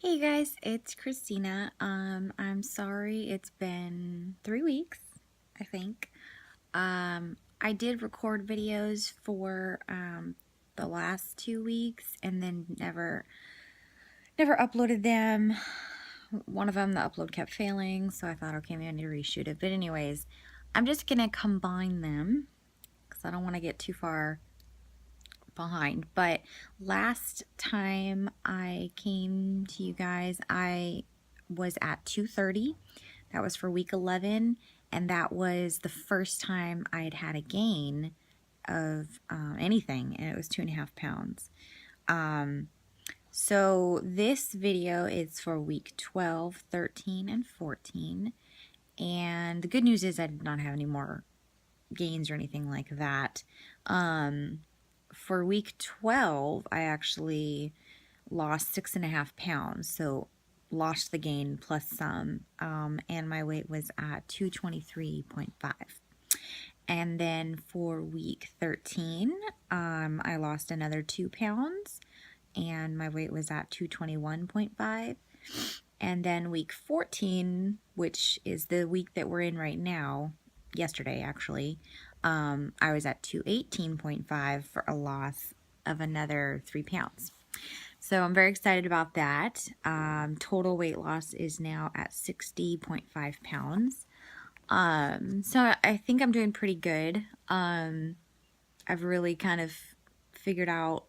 Hey guys, it's Christina. I'm sorry it's been 3 weeks, I think. I did record videos for the last 2 weeks and then never uploaded them. One of them, the upload kept failing, so I thought, okay, maybe I need to reshoot it. But anyways, I'm just gonna combine them because I don't want to get too far behind. But last time I came to you guys, I was at 230. That was for week 11, and that was the first time I'd had a gain of anything, and it was 2.5 pounds. So this video is for week 12, 13, and 14. And the good news is I did not have any more gains or anything like that. For week 12, I actually lost 6.5 pounds. So lost the gain plus some. And my weight was at 223.5. And then for week 13, I lost another 2 pounds. And my weight was at 221.5. And then week 14, which is the week that we're in right now, yesterday actually, I was at 218.5 for a loss of another 3 pounds. So I'm very excited about that. Total weight loss is now at 60.5 pounds. So I think I'm doing pretty good. I've really kind of figured out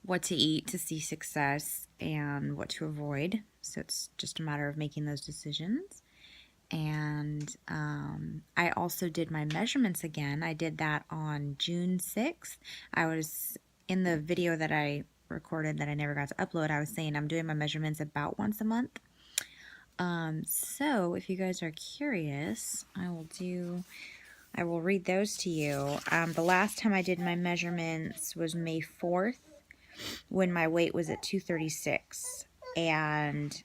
what to eat to see success and what to avoid. So it's just a matter of making those decisions. And I also did my measurements again. I did that on June 6th. I was in the video that I recorded that I never got to upload. I was saying I'm doing my measurements about once a month. So if you guys are curious, I will read those to you. The last time I did my measurements was May 4th when my weight was at 236. And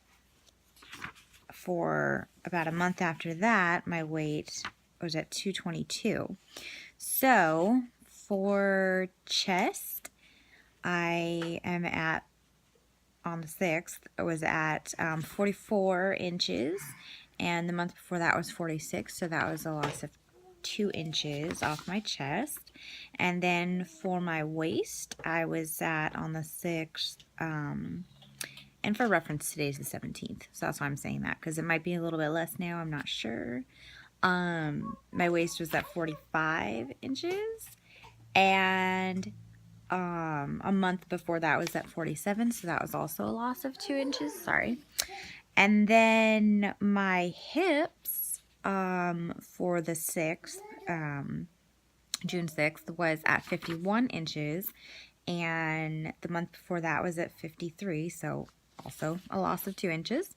for about a month after that, my weight was at 222. So for chest, I am at, on the 6th, I was at 44 inches, and the month before that was 46, so that was a loss of 2 inches off my chest. And then for my waist, I was at, on the 6th, and for reference, today's the 17th, so that's why I'm saying that, because it might be a little bit less now, I'm not sure. My waist was at 45 inches, and a month before that was at 47, so that was also a loss of 2 inches, sorry. And then my hips, for the 6th, June 6th, was at 51 inches, and the month before that was at 53, so also a loss of 2 inches.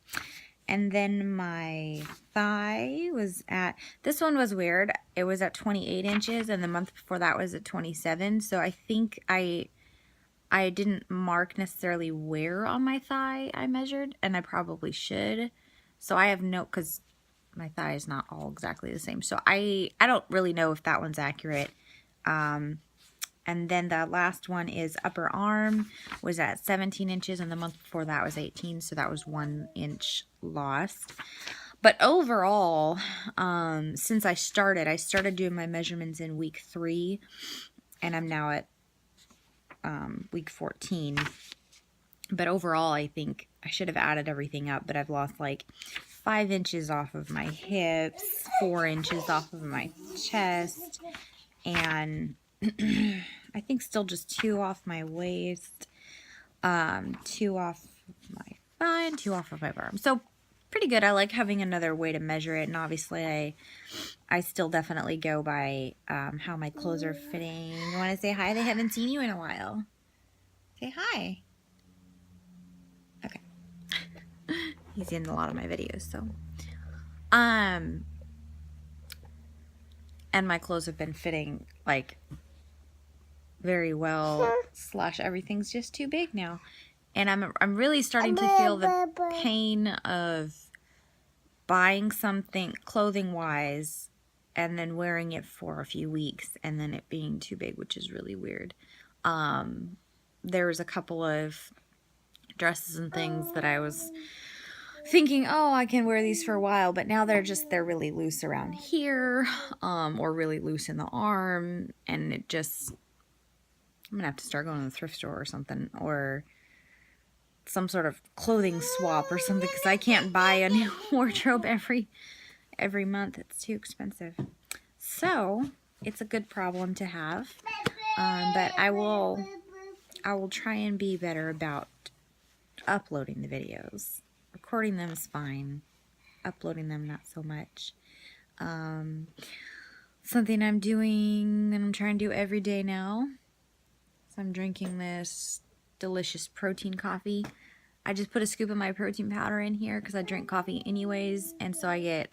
And then my thigh was at, this one was weird, it was at 28 inches, and the month before that was at 27, so I think I didn't mark necessarily where on my thigh I measured, and I probably should. So I have no, because my thigh is not all exactly the same, so I don't really know if that one's accurate. And then the last one is upper arm, was at 17 inches, and the month before that was 18, so that was 1 inch lost. But overall, since I started doing my measurements in week 3, and I'm now at week 14. But overall, I think I should have added everything up, but I've lost like 5 inches off of my hips, 4 inches off of my chest, and I think still just 2 off my waist, 2 off my thigh, and 2 off of my arm. So pretty good. I like having another way to measure it, and obviously I still definitely go by how my clothes are fitting. You want to say hi? They haven't seen you in a while. Say hi. Okay. He's in a lot of my videos, so. And my clothes have been fitting, like, very well, / everything's just too big now. And I'm really starting to feel the pain of buying something clothing-wise and then wearing it for a few weeks and then it being too big, which is really weird. There was a couple of dresses and things that I was thinking, oh, I can wear these for a while, but now they're really loose around here, or really loose in the arm, and I'm gonna have to start going to the thrift store or something, or some sort of clothing swap or something, because I can't buy a new wardrobe every month. It's too expensive. So it's a good problem to have, but I will try and be better about uploading the videos. Recording them is fine. Uploading them, not so much. Something I'm doing and I'm trying to do every day now. So I'm drinking this delicious protein coffee. I just put a scoop of my protein powder in here because I drink coffee anyways, and so I get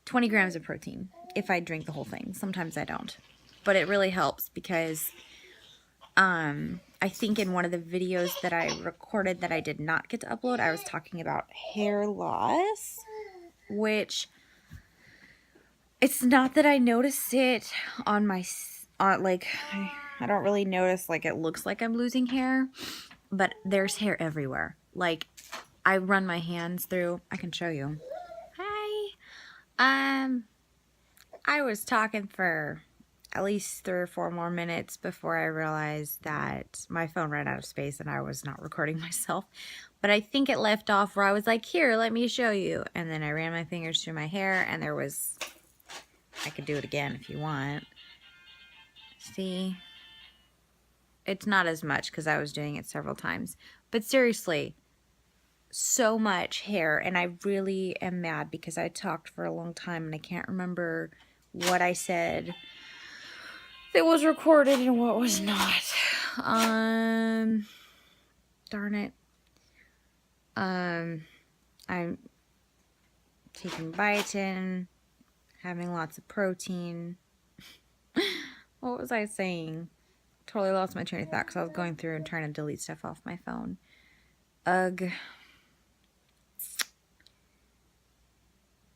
20 grams of protein if I drink the whole thing. Sometimes I don't, but it really helps because I think in one of the videos that I recorded that I did not get to upload, I was talking about hair loss, which it's not that I notice it on my, like, I don't really notice, like, it looks like I'm losing hair, but there's hair everywhere. Like, I run my hands through, I can show you. Hi. I was talking for at least 3 or 4 more minutes before I realized that my phone ran out of space and I was not recording myself. But I think it left off where I was like, here, let me show you. And then I ran my fingers through my hair and there was, I could do it again if you want. See? It's not as much because I was doing it several times. But seriously, so much hair. And I really am mad because I talked for a long time and I can't remember what I said that was recorded and what was not. Darn it. I'm taking biotin, having lots of protein. What was I saying? Totally lost my train of thought because I was going through and trying to delete stuff off my phone. Ugh.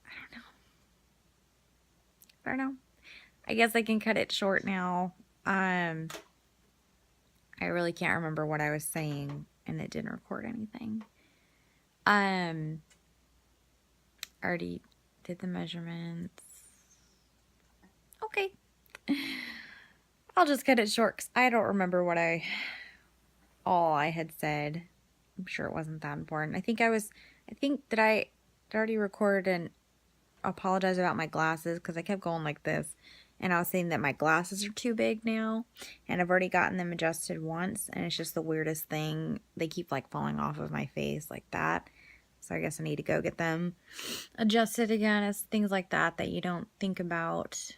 I don't know. I guess I can cut it short now. I really can't remember what I was saying, and it didn't record anything. I already did the measurements. Okay. I'll just cut it short because I don't remember what all I had said. I'm sure it wasn't that important. I think that I already recorded and apologize about my glasses because I kept going like this. And I was saying that my glasses are too big now. And I've already gotten them adjusted once. And it's just the weirdest thing. They keep like falling off of my face like that. So I guess I need to go get them adjusted again. It's things like that you don't think about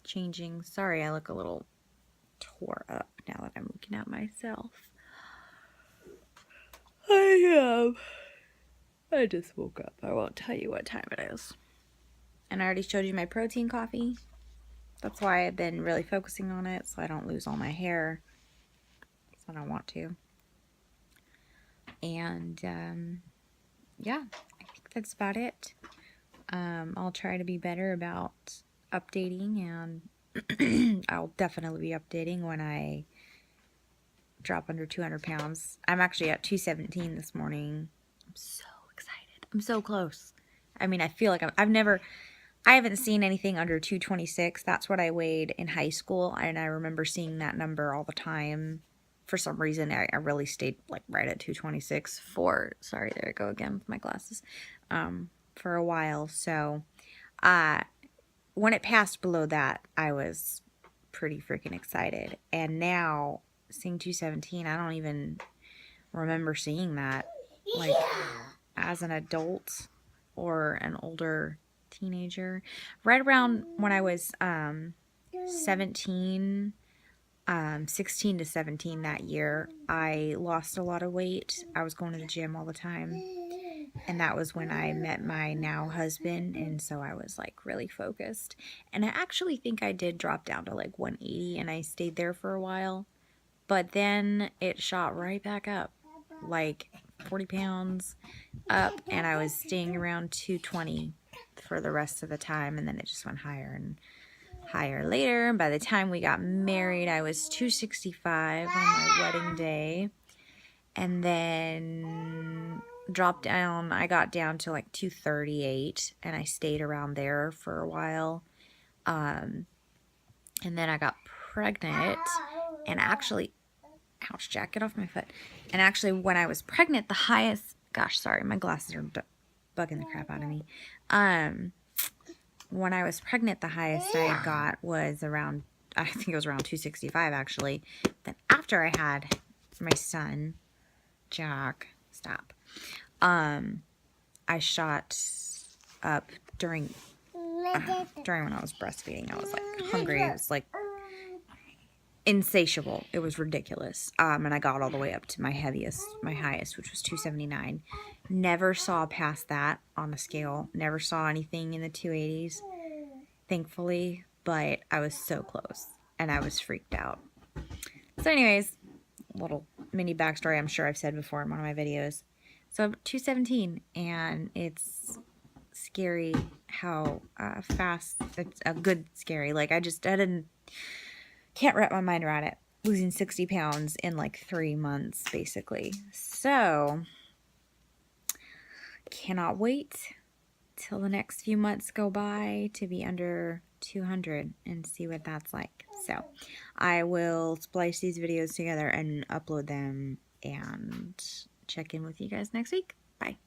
changing. Sorry, I look a little tore up now that I'm looking at myself. I just woke up. I won't tell you what time it is. And I already showed you my protein coffee. That's why I've been really focusing on it, so I don't lose all my hair. So I don't want to. And, yeah, I think that's about it. I'll try to be better about updating, and I'll definitely be updating when I drop under 200 pounds. I'm actually at 217 this morning. I'm so excited. I'm so close. I mean, I feel like I haven't seen anything under 226. That's what I weighed in high school, and I remember seeing that number all the time. For some reason, I really stayed like right at 226 sorry, there I go again with my glasses, for a while. So, when it passed below that, I was pretty freaking excited. And now, seeing 217, I don't even remember seeing that, like, as an adult or an older teenager. Right around when I was 17, 16 to 17 that year, I lost a lot of weight. I was going to the gym all the time, and that was when I met my now husband, and so I was like really focused. And I actually think I did drop down to like 180, and I stayed there for a while, but then it shot right back up, like 40 pounds up, and I was staying around 220 for the rest of the time, and then it just went higher and higher later. By the time we got married, I was 265 on my wedding day, and then dropped down. I got down to like 238, and I stayed around there for a while. And then I got pregnant, and actually, ouch, Jack, get off my foot. And actually, when I was pregnant, the highest, gosh, sorry, my glasses are bugging the crap out of me. When I was pregnant, the highest I got was around, I think it was around 265 actually. Then after I had my son, Jack, stop. I shot up during when I was breastfeeding. I was like hungry. It was like insatiable. It was ridiculous. And I got all the way up to my highest, which was 279. Never saw past that on the scale. Never saw anything in the 280s, thankfully, but I was so close and I was freaked out. So anyways, little mini backstory I'm sure I've said before in one of my videos. So I'm 217, and it's scary how fast, it's a good scary. Like I can't wrap my mind around it. Losing 60 pounds in like 3 months, basically. So, cannot wait till the next few months go by to be under 200 and see what that's like. So, I will splice these videos together and upload them and check in with you guys next week. Bye.